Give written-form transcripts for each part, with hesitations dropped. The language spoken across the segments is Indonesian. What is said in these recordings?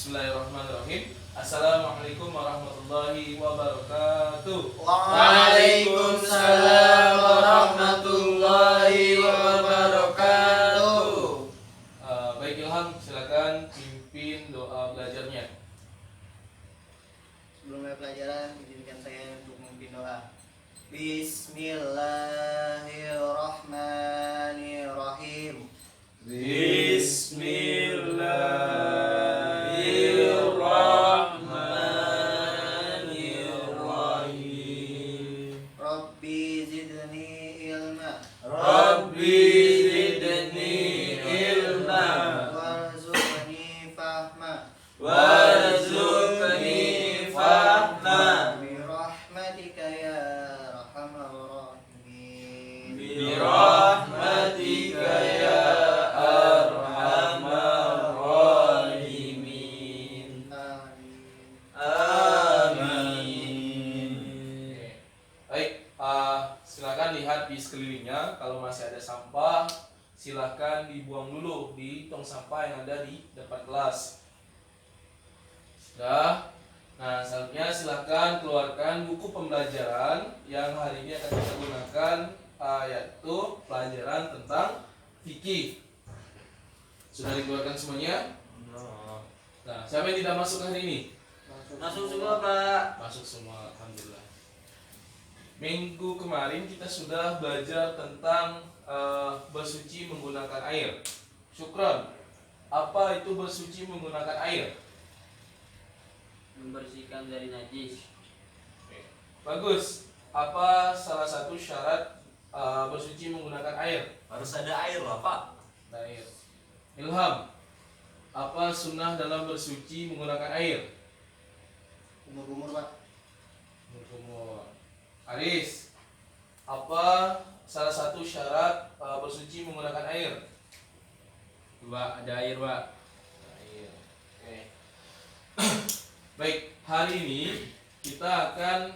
Bismillahirrahmanirrahim. Assalamualaikum warahmatullahi wabarakatuh. Waalaikumsalam warahmatullahi wabarakatuh. Baik Ilham, silakan pimpin doa belajarnya. Sebelum pelajaran, izinkan saya untuk memimpin doa. Bismillahirrahmanirrahim. Bismillahirrahmanirrahim. Rabbi zidni ilma. Rabbi zidni ilma Warzuqni fahma. warzuqni fahma Birahmatika ya arhamar rahimin. birahmatika ya arhamar rahimin. Amin. Amin. Baik, silakan lihat di sekelilingnya. Kalau masih ada sampah, silakan dibuang dulu di tong sampah yang ada di depan kelas. Sudah. Nah, selanjutnya silakan keluarkan buku pembelajaran yang hari ini akan kita gunakan, yaitu pelajaran tentang fikih. Sudah dikeluarkan semuanya? Nah, siapa yang tidak masuk hari ini? Masuk semua, Pak. Masuk semua, alhamdulillah. Minggu kemarin kita sudah belajar tentang bersuci menggunakan air. Syukron. Apa itu bersuci menggunakan air? Membersihkan dari najis. Oke. Bagus. Apa salah satu syarat bersuci menggunakan air? Harus ada air lah Pak. Air. Ilham. Apa sunnah dalam bersuci menggunakan air? Umur-umur, Pak. Umur. Aris. Apa salah satu syarat bersuci menggunakan air? Pak, ada air, Pak. Air. Oke. Baik, hari ini kita akan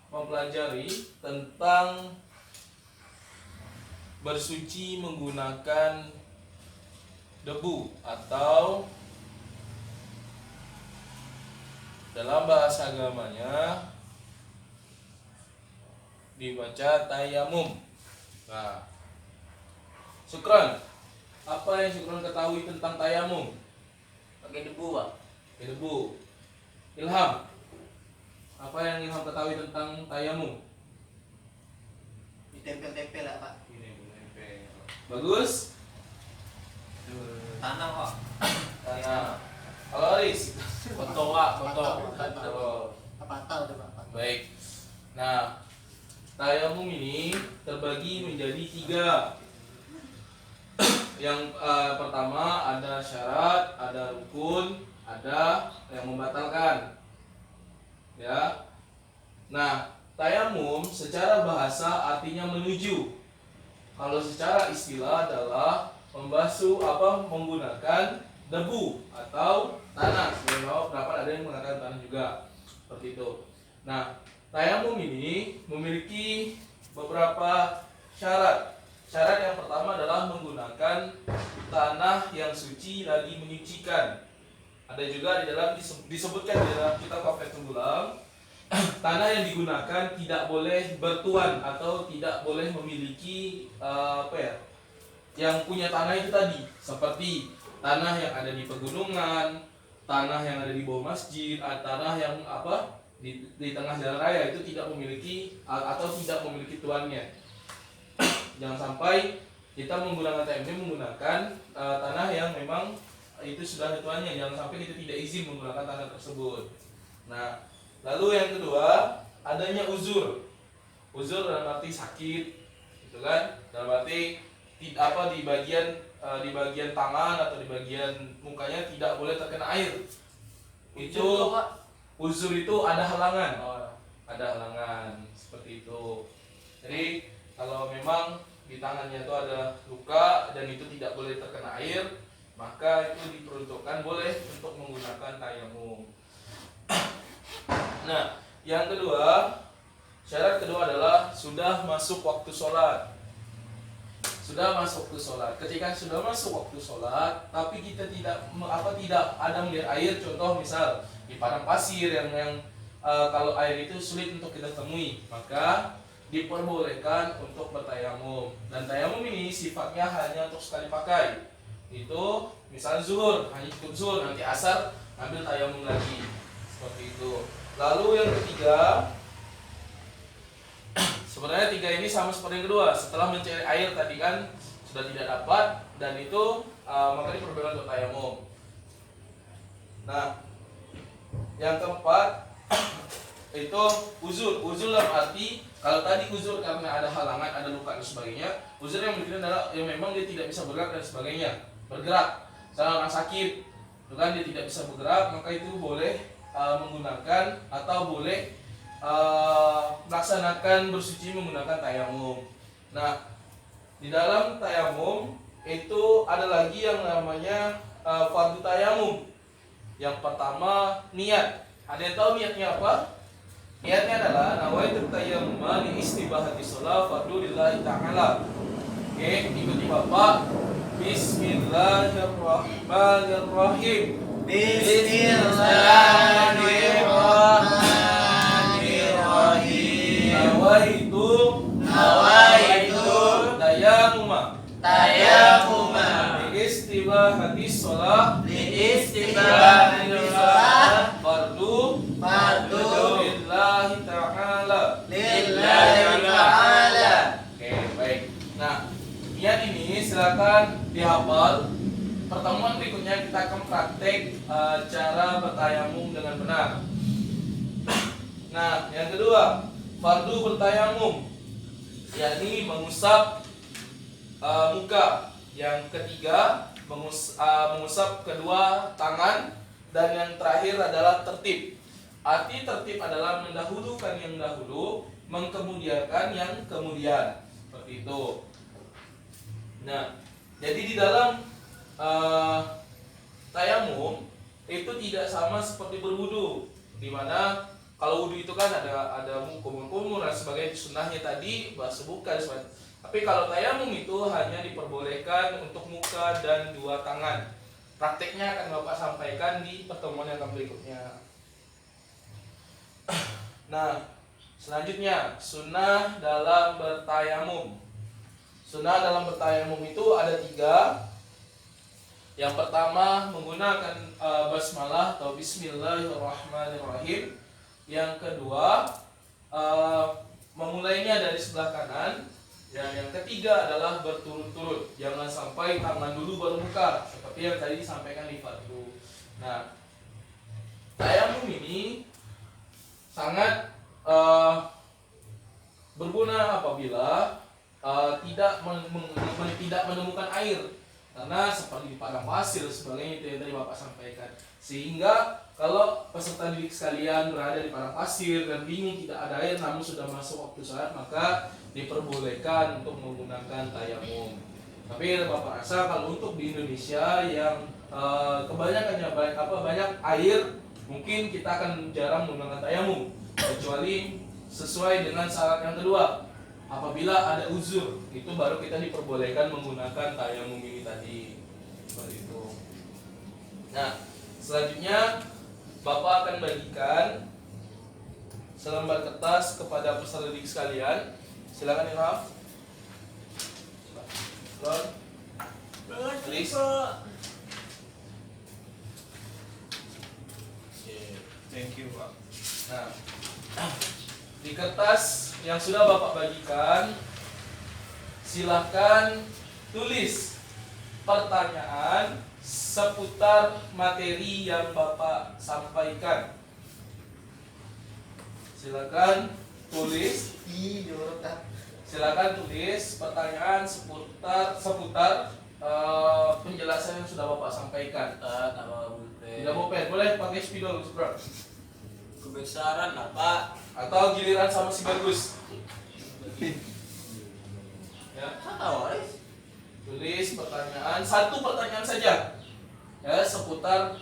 mempelajari tentang bersuci menggunakan debu atau dalam bahasa agamanya dibaca tayamum. Nah, Syukron, apa yang Syukron ketahui tentang tayamum? Pakai debu, Pak. Oke, debu. Ilham, apa yang Ilham ketahui tentang tayamum? Ditempel-tempel lah, Pak. Bagus. Tanah, Pak. Nah, kalau Aris, foto Pak, foto. Apa tahu coba, Pak? Baik. Nah, tayamum ini terbagi menjadi 3. Yang pertama ada syarat, ada rukun, ada yang membatalkan. Ya. Nah, tayamum secara bahasa artinya menuju. Kalau secara istilah adalah menggunakan debu atau tanah. Beberapa ada yang mengatakan tanah juga. Seperti itu. Nah, tayamum ini memiliki beberapa syarat. Syarat yang pertama adalah menggunakan tanah yang suci lagi menyucikan. Ada juga di dalam disebutkan di dalam kitab Kafatul Gulam, tanah yang digunakan tidak boleh bertuan atau tidak boleh memiliki yang punya tanah itu tadi, seperti tanah yang ada di pegunungan, tanah yang ada di bawah masjid, tanah yang di tengah jalan raya itu tidak memiliki atau tidak memiliki tuannya. Jangan sampai kita menggunakan tayamum menggunakan tanah yang memang itu sudah ada tuannya. Jangan sampai kita tidak izin menggunakan tanah tersebut. Nah, lalu yang kedua adanya uzur. Uzur dalam arti sakit, gitu kan? Dalam arti di bagian tangan atau di bagian mukanya tidak boleh terkena air. Itu uzur itu ada halangan. Ada halangan seperti itu. Jadi kalau memang di tangannya itu ada luka dan itu tidak boleh terkena air, maka itu diperuntukkan boleh untuk menggunakan tayamum. Nah, yang kedua, syarat kedua adalah sudah masuk waktu sholat. sudah masuk waktu sholat. Ketika sudah masuk waktu sholat, tapi kita tidak ada melihat air, contoh misal di padang pasir yang kalau air itu sulit untuk kita temui, maka diperbolehkan untuk bertayamum. Dan tayamum ini sifatnya hanya untuk sekali pakai. Itu misal zuhur, hanya cukup zuhur, nanti asar ambil tayamum lagi. Seperti itu. Lalu yang ketiga, sebenarnya tiga ini sama seperti yang kedua. Setelah mencari air tadi kan sudah tidak dapat, dan itu makanya diperbolehkan untuk tayamum. Nah, yang keempat itu uzur. Uzur dalam arti kalau tadi uzur karena ada halangan, ada luka dan sebagainya. Uzur yang berikutnya adalah yang memang dia tidak bisa bergerak dan sebagainya. Bergerak, misalnya orang sakit, itu kan dia tidak bisa bergerak, maka itu boleh menggunakan atau boleh melaksanakan bersuci menggunakan tayamum. Nah, di dalam tayamum itu ada lagi yang namanya fardu tayamum. Yang pertama niat. Ada yang tahu niatnya apa? Niatnya adalah nawaitu tayammuma li istibahati shalah fardu lillahi ta'ala. Oke, ikuti Bapak. Bismillahirrahmanirrahim. Bismillahirrahmanirrahim. Nawaitu Tayamuma istibahati shalah fardu lillahi ta'ala. Oke, baik. Nah, niat ini silakan dihafal. Pertemuan berikutnya kita akan praktek cara bertayamum dengan benar. Nah, yang kedua, fardu bertayamum, yakni mengusap muka. Yang ketiga, mengusap kedua tangan. Dan yang terakhir adalah tertib. Arti tertib adalah mendahulukan yang dahulu, mengkemudiakan yang kemudian. Seperti itu. Nah, jadi di dalam tayamum itu tidak sama seperti berwudu, dimana kalau wudu itu kan ada kumur-kumur dan sebagainya, sunnahnya tadi sebutkan. Tapi kalau tayamum itu hanya diperbolehkan untuk muka dan dua tangan. Prakteknya akan Bapak sampaikan di pertemuan yang akan berikutnya. Nah, selanjutnya sunnah dalam bertayamum. Sunnah dalam bertayamum itu ada 3. Yang pertama menggunakan basmalah atau bismillahirrahmanirrahim. Yang kedua memulainya dari sebelah kanan. Yang ketiga adalah berturut-turut. Jangan sampai tangan dulu baru muka, seperti yang tadi disampaikan di fardu. Nah, tayamum ini sangat berguna apabila tidak menemukan air. Karena seperti di padang pasir sebagainya itu yang tadi Bapak sampaikan. Sehingga kalau peserta didik sekalian berada di padang pasir dan bingung tidak ada air namun sudah masuk waktu sholat, maka diperbolehkan untuk menggunakan tayamum. Tapi Bapak rasa kalau untuk di Indonesia yang kebanyakannya banyak air, mungkin kita akan jarang menggunakan tayamum, kecuali sesuai dengan syarat yang kedua. Apabila ada uzur, itu baru kita diperbolehkan menggunakan tayamum ini tadi. Seperti itu. Nah, selanjutnya Bapak akan bagikan selembar kertas kepada peserta didik sekalian. Silakan Irham. Ron. Please. Thank you, Pak. Nah, di kertas yang sudah Bapak bagikan, silakan tulis pertanyaan seputar materi yang Bapak sampaikan. Silakan tulis. Silakan tulis pertanyaan seputar penjelasan yang sudah Bapak sampaikan. Tidak boleh, boleh pakai spidol, bro. Kebesaran lah Pak. Atau giliran sama si bagus. Ya, tulis pertanyaan, satu pertanyaan saja. Ya, seputar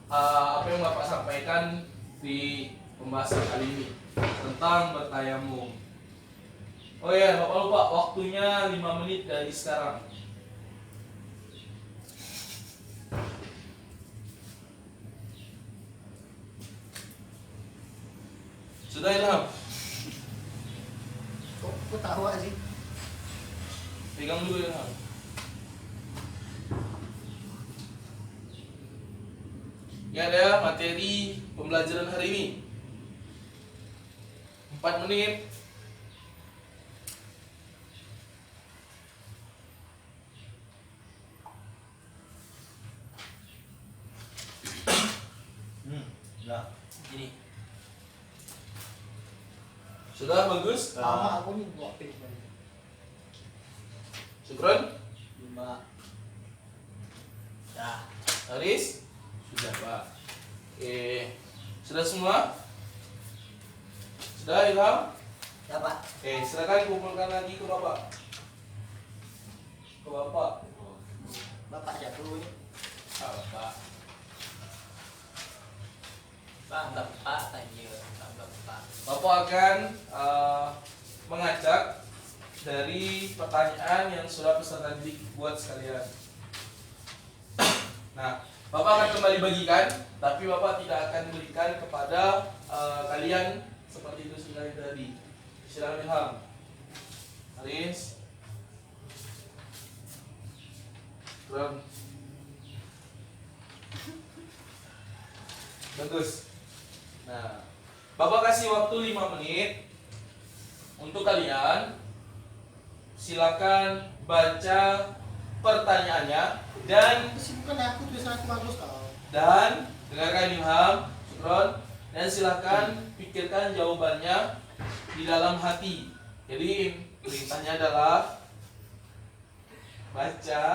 apa yang Bapak sampaikan di pembahasan kali ini tentang bertayamum. Oh ya, Bapak lupa waktunya 5 menit dari sekarang. Sudah Ilham? Kok tawa sih? Pegang dulu Ilham. Ini ada materi pembelajaran hari ini. 4 menit. Nah, Ini. Sudah bagus? Lama aku nih buat pin. Syukron? 5. Dah. Haris? Sudah Pak. Oke. Sudah semua? Sudah Ilham? Ya Pak. Oke, silakan kumpulkan lagi ke Bapak. Ke Bapak. Bapak aja dulu nih. Bapak. Bapak tanya. Bapak. Bapak akan mengacak dari pertanyaan yang sudah peserta didik buat sekalian. Nah, Bapak akan kembali bagikan, tapi Bapak tidak akan berikan kepada kalian seperti itu sekali tadi. Silakan Ilham. Haris. Ram. Bagus. Nah, Bapak kasih waktu 5 menit untuk kalian. Silakan baca pertanyaannya dan Kesibukan aku tulisan aku bagus kau. dengarkan Ilham, Syukron, dan silakan pikirkan jawabannya di dalam hati. Jadi perintahnya adalah baca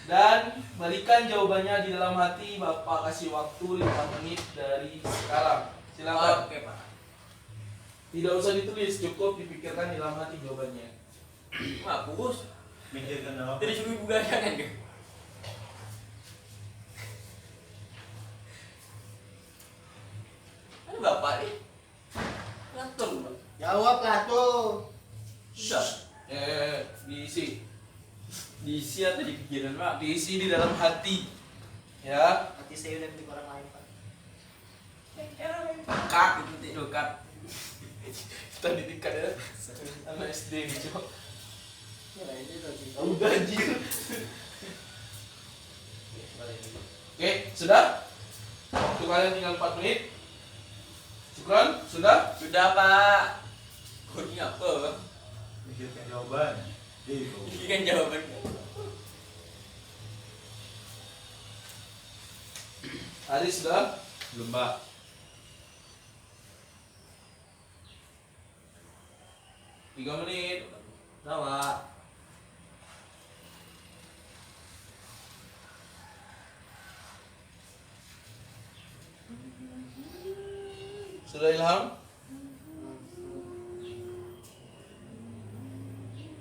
dan berikan jawabannya di dalam hati. Bapak kasih waktu 5 menit dari sekarang. Silakan. Oke, Pak. Tidak usah ditulis, cukup dipikirkan di dalam hati jawabannya. Bagus. mikirkan apa? Tadi suruh ibu ganjangan ke? Ada bapak nih. Ngatur, Pak. Jawablah tuh. Sudah. Diisi. Diisi atau di pikiran, Pak? Diisi di dalam hati. Ya. Hati saya udah milik orang lain Pak. Kat itu tidak kat. Kita didikan ya. Anak SD nih, Cok. Ya lah ini lagi. Udah anjir. Oke, sudah? Waktu kalian tinggal 4 menit. Syukron, sudah? Sudah, Pak. Kau ini apa? Mikirkan jawaban. Itu. Ini kan jawaban. Haris sudah? Belum, Pak. Tiga menit. Nama. Sudah Ilham?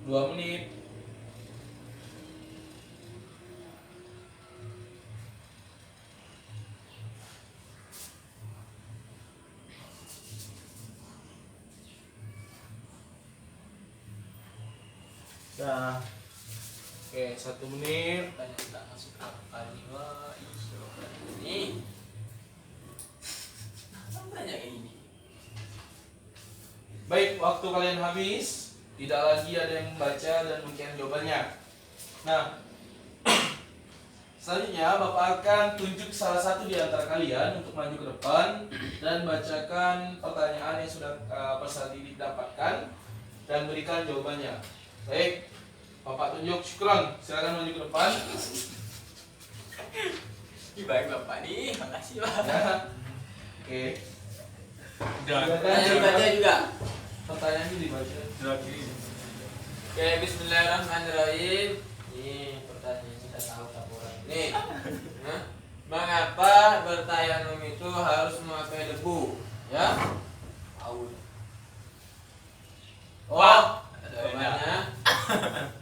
2 menit. Dah. Oke, 1 menit. Tanya tak masuk akal nih, Pak. Ini. Apa tanya ini? Baik, waktu kalian habis. Tidak lagi ada yang membaca dan mungkin jawabannya. Nah, selanjutnya Bapak akan tunjuk salah satu di antara kalian untuk maju ke depan dan bacakan pertanyaan yang sudah peserta didik dapatkan dan berikan jawabannya. Baik, Bapak tunjuk. Syukron, silakan maju ke depan. Ini baik Bapak nih, makasih Pak. Ya. Oke. Tanya dibaca juga. Pertanyaannya dibaca. Oke, bismillahirrahmanirrahim. Ini pertanyaan kita tahu orang. Nih. Hah? Mengapa bertayamum itu harus memakai debu? Ya? Tahu. Oh, jawabannya.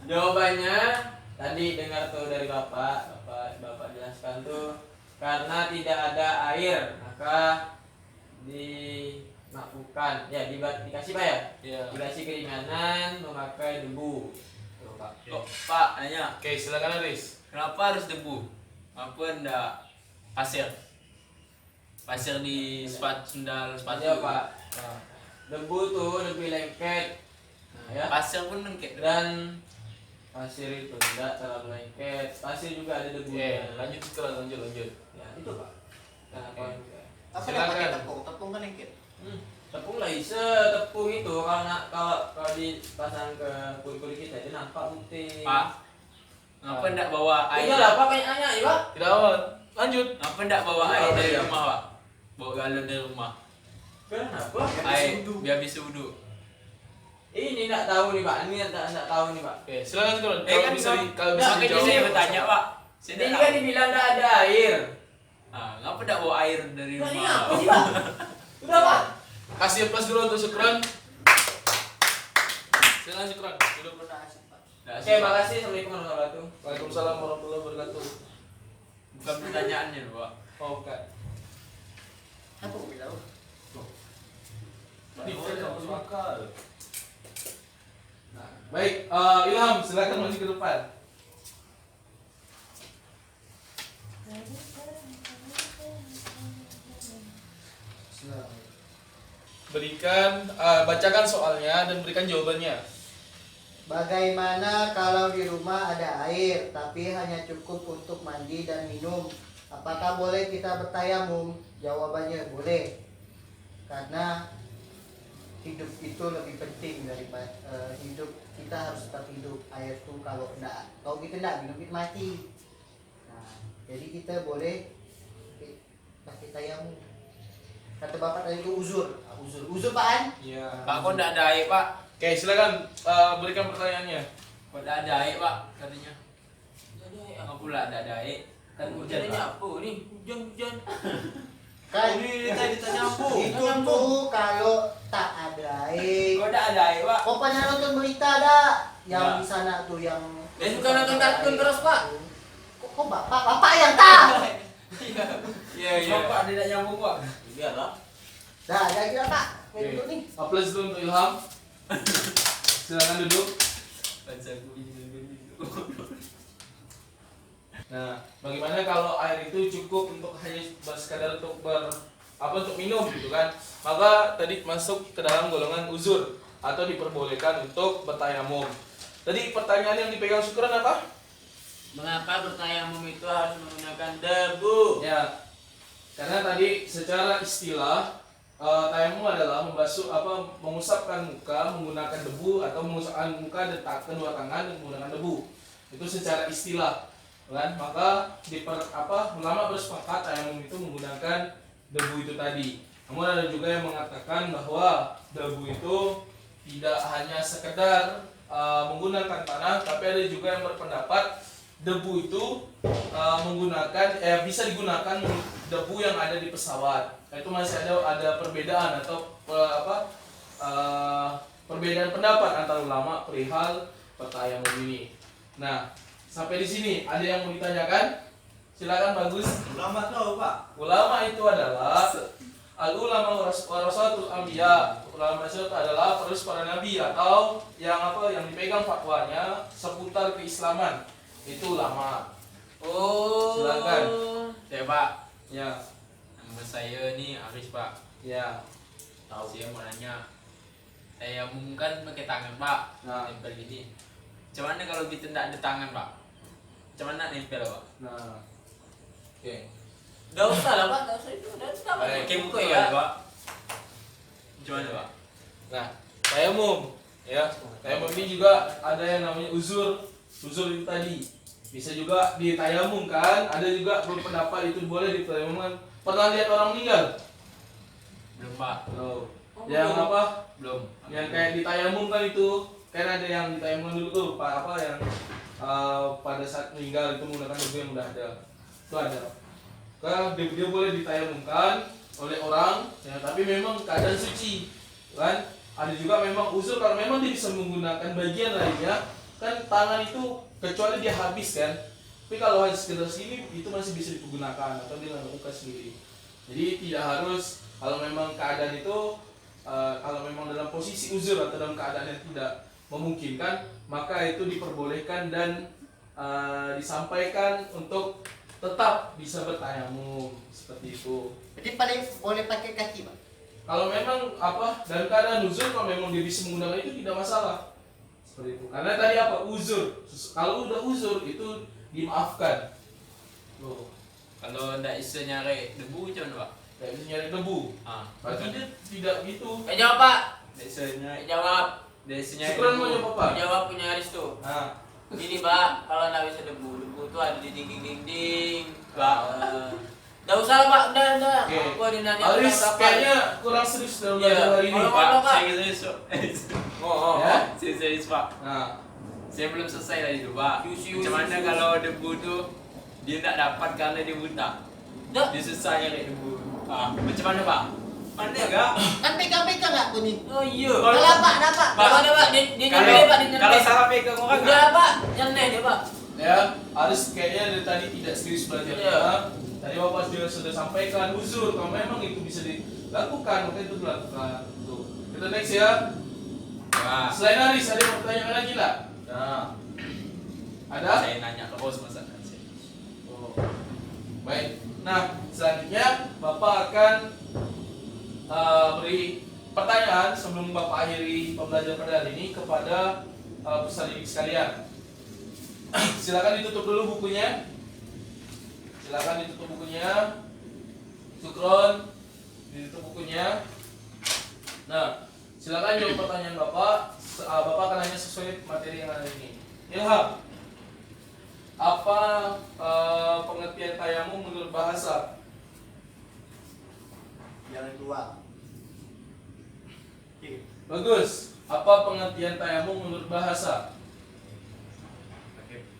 Jawabannya tadi dengar tuh dari Bapak jelaskan tuh karena tidak ada air, maka bukan ya dikasih Pak ya, Ya. dikasih keringanan memakai debu. Tuh, Pak. Kok Pak nanya Oke, silakan Aris. kenapa harus debu? Apa enggak pasir? Pasir di sandal sepatu. Iya Pak. Nah, debu tuh lebih lengket. Nah ya. Pasir pun lengket. Dan pasir itu tidak terlalu lengket. Pasir juga ada debunya. Lanjut sekarang, lanjut. Ya itu Pak. Kenapa juga? Apa Silakan. yang pakai tepung? Tepung kan lengket. Tepung lah bisa tepung itu kalau dipasang ke kulit kita itu nampak putih. Pak, ngapa enggak bawa air? Iya lah Pak, banyak nanya ya Pak. Tidak awan. Lanjut. Ngapa enggak bawa Iya, air dari iya. rumah, Pak? Bawa galon dari rumah. Kenapa? Air biar bisa wudhu. Ini enggak tahu nih Pak. Ini enggak tahu nih Pak. Oke, silakan sekarang. Kan Kalau bisa makanya dijawab. saya bertanya, Pak. Saya Ini enggak kan tahu. dibilang enggak ada air. Ah, ngapa enggak bawa air dari Nah, ini rumah? apa sih Pak? Udah Pak. Kasih plus dulu untuk Syukron. Silakan Syukron. Duduk. Nggak Oke, sih, Pak. makasih. Assalamualaikum warahmatullahi wabarakatuh. Waalaikumsalam warahmatullahi wabarakatuh. Bukan pertanyaannya, Pak. Oh, bukan. Apa gue bilang? Nah, baik, Ilham, silakan maju ke depan. Bacakan soalnya dan berikan jawabannya. Bagaimana kalau di rumah ada air tapi hanya cukup untuk mandi dan minum? Apakah boleh kita bertayamum? Jawabannya boleh. Karena hidup itu lebih penting daripada hidup. Kita harus tetap hidup. Air tuh kalau kita enggak minum kita mati. Nah, jadi kita boleh pakai tayamum. Kata bapak tadi itu uzur. Uzur Pak. Iya. Pak, kok enggak ada air, Pak? Oke, silakan berikan pertanyaannya. Kok enggak ada air, Pak? Katanya. Apa pula enggak ada air? Kan hujan, Hujannya Pak. apa nih? Hujan. Kan Ini tadi tanya apa? itu tuh kalau tak ada air. Kok enggak ada air, Pak? Kok pernah nonton berita ada yang Enggak. di sana tuh yang Suka nonton kartun terus, Pak. Kok bapak yang tahu? Iya. Pak, tidak nyambung, Pak. Iya lah. Dah, ada kira Pak. Oke. Itu nih. Plus dulu untuk Ilham. Silakan duduk. Bacaku ini. Nah, bagaimana kalau air itu cukup untuk hanya sekadar untuk minum gitu kan? Maka tadi masuk ke dalam golongan uzur atau diperbolehkan untuk bertayamum. Tadi pertanyaan yang dipegang Syukron apa? Mengapa bertayamum itu harus menggunakan debu? Ya, karena tadi secara istilah tayamum adalah mengusapkan muka menggunakan debu atau mengusapkan muka dan kedua tangan menggunakan debu. Itu secara istilah. Kan? Maka ulama bersepakat tayamum itu menggunakan debu itu tadi. Namun ada juga yang mengatakan bahwa debu itu tidak hanya sekedar menggunakan tanah, tapi ada juga yang berpendapat debu itu bisa digunakan debu yang ada di pesawat. Itu masih ada perbedaan atau perbedaan pendapat antara ulama perihal bertayamum ini. Nah, sampai di sini ada yang mau ditanyakan? Silakan Bagus. Ulama tahu Pak. Ulama itu adalah al-ulama warasatul anbiya. Ulama itu adalah penerus para nabi atau yang dipegang fatwanya seputar keislaman. Itu ulama. Oh. Silakan. Ya, Pak. Ya, Nama saya nih Aris, Pak. ya. Tahu saya mau nanya. Saya kan pakai tangan, Pak. Nah. Nempel gini. Macam mana kalau kita tidak ada tangan, Pak? Macam mana nempel, Pak? Nah. Oke. Gak usah lah Pak, gak usah itu. Udah sudah Pak. Kayak buku ya. ya, Pak. Macam mana, Pak? Nah, tayamum ya. Tayamum ini juga ada yang namanya uzur. Uzur itu tadi. Bisa juga ditayamum kan? Ada juga berpendapat itu boleh ditayamumkan. Pernah lihat orang meninggal? Belum, Pak. Oh. Oh, Yang belum. apa? Belum. Yang kayak ditayamum kan itu. Kan ada yang ditayamum dulu tuh, yang pada saat meninggal itu menggunakan debu yang udah ada. Itu ada. Kan dia boleh ditayamumkan oleh orang, ya, tapi memang keadaan suci, kan? Ada juga memang uzur kalau memang dia bisa menggunakan bagian lainnya, kan tangan itu kecuali dia habis kan. Tapi kalau hanya sekedar sini itu masih bisa digunakan atau dia lakukan sendiri. Jadi tidak harus kalau memang keadaan itu kalau memang dalam posisi uzur atau dalam keadaan yang tidak memungkinkan, maka itu diperbolehkan dan disampaikan untuk tetap bisa bertayamum seperti itu. Jadi paling boleh pakai kaki, Pak. Kalau memang dalam keadaan uzur, kalau memang dia bisa menggunakan itu tidak masalah seperti itu. Karena tadi uzur. Kalau udah uzur itu dimaafkan. Tuh. Kalau ndak bisa nyari debu macam mana, Pak? Tidak bisa nyari debu. Berarti dia tidak gitu. Jawab Pak. Ndak bisa nyari. Jawab. Ndak bisa nyari. Syukran mau jawab apa? Jawab punya Aris tuh. Nah, Gini Pak, kalau nggak bisa debu tuh ada di dinding-dinding. Pak. Nggak usah lah Pak, udah. Oke. Aku ada nanya Aris tentang apa. kayaknya kurang serius dalam Iya. belajar hari ini. Kalau- Pak, Pak. saya serius, Pak. Ya? Saya serius, Pak. Nah, Saya belum selesai tadi tuh, Pak. Yusi, Macam mana yusi. kalau debu tuh dia tak dapat karena dia buta? Dah. Dia susah nyari debu. Macam mana, Pak? Mana enggak? Kan pegang-pegang aku nih. Oh iya. Kalau- Kalau Pak, dapat. Pak, Ada Pak, dia Kalau nyampe Pak, dia nyampe. kalau salah pegang orang Udah Pak, nyantai dia Pak. ya, Aris kayaknya dari tadi tidak serius belajarnya. Iya. Tadi Bapak juga sudah sampaikan uzur, kalau memang itu bisa dilakukan, maka itu dilakukan. Tuh. Kita next ya. Nah, Selain Aris, ada yang mau pertanyaan lagi nggak? Nah, Ada? saya nanya terus masa saya. Oh. Baik. Nah, selanjutnya Bapak akan beri pertanyaan sebelum Bapak akhiri pembelajaran pada hari ini kepada peserta didik sekalian. Silakan ditutup dulu bukunya. Silakan ditutup bukunya. Syukron, ditutup bukunya. Nah, silakan jawab pertanyaan Bapak. Bapak akan nanya sesuai materi yang ada ini. Ilham, apa pengertian tayamum menurut bahasa? Jangan keluar. Bagus. Apa pengertian tayamum menurut bahasa?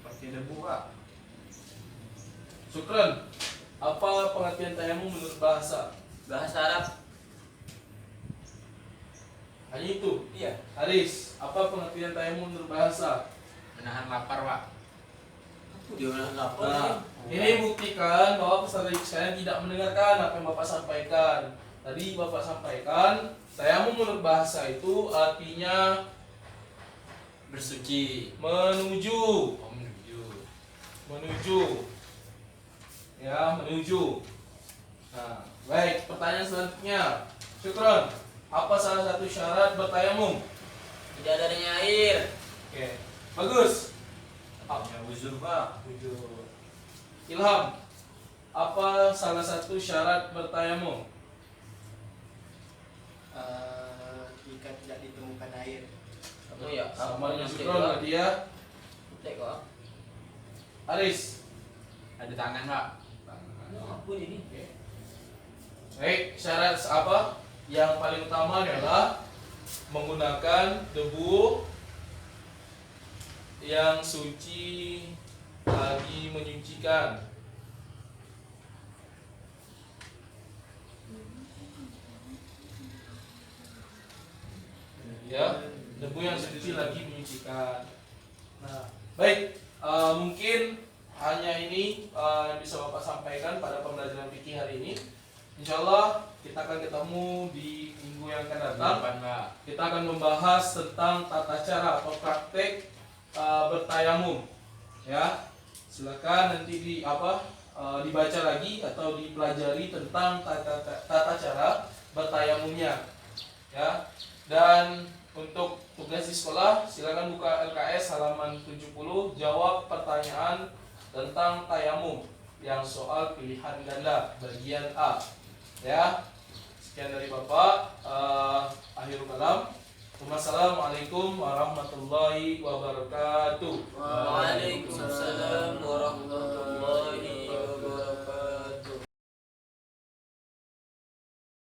pakai debu, Pak. Syukran. Apa pengertian tayamum menurut bahasa? Bahasa Arab. Hanya itu. Iya. Haris, apa pengertian tayamum menurut bahasa? Menahan lapar, Pak. Dia orang lapar. Nah, ini buktikan bahwa peserta didik sekalian tidak mendengarkan apa yang Bapak sampaikan. Tadi Bapak sampaikan, tayamum menurut bahasa itu artinya Bersuci. menuju. Oh, menuju. Menuju. Ya, menuju. Nah, baik, pertanyaan selanjutnya. Syukron. Apa salah satu syarat bertayamum? Tidak adanya air. Oke. Bagus. Punya uzur, Pak. Tujuh. Ilham. Apa salah satu syarat bertayamum? Jika tidak ditemukan air. Oh iya. Sama dengan Cek Syukron kok. berarti ya. Cek kok. Aris. Ada tangan, Pak. Apa ini? Baik, syarat apa? Yang paling utama adalah menggunakan debu yang suci lagi menyucikan. Ya, debu yang suci lagi menyucikan. Nah, baik, mungkin hanya ini yang bisa Bapak sampaikan pada pembelajaran fikih hari ini. Insya Allah kita akan ketemu di minggu yang akan datang. Depan, Pak. Kita akan membahas tentang tata cara atau praktek bertayamum. Ya, silakan nanti dibaca lagi atau dipelajari tentang tata cara bertayamumnya. Ya, dan untuk tugas di sekolah silakan buka LKS halaman 70, jawab pertanyaan tentang tayamum yang soal pilihan ganda bagian A. Ya, sekian dari Bapak. Akhirul kalam. Wassalamualaikum warahmatullahi wabarakatuh. Waalaikumsalam warahmatullahi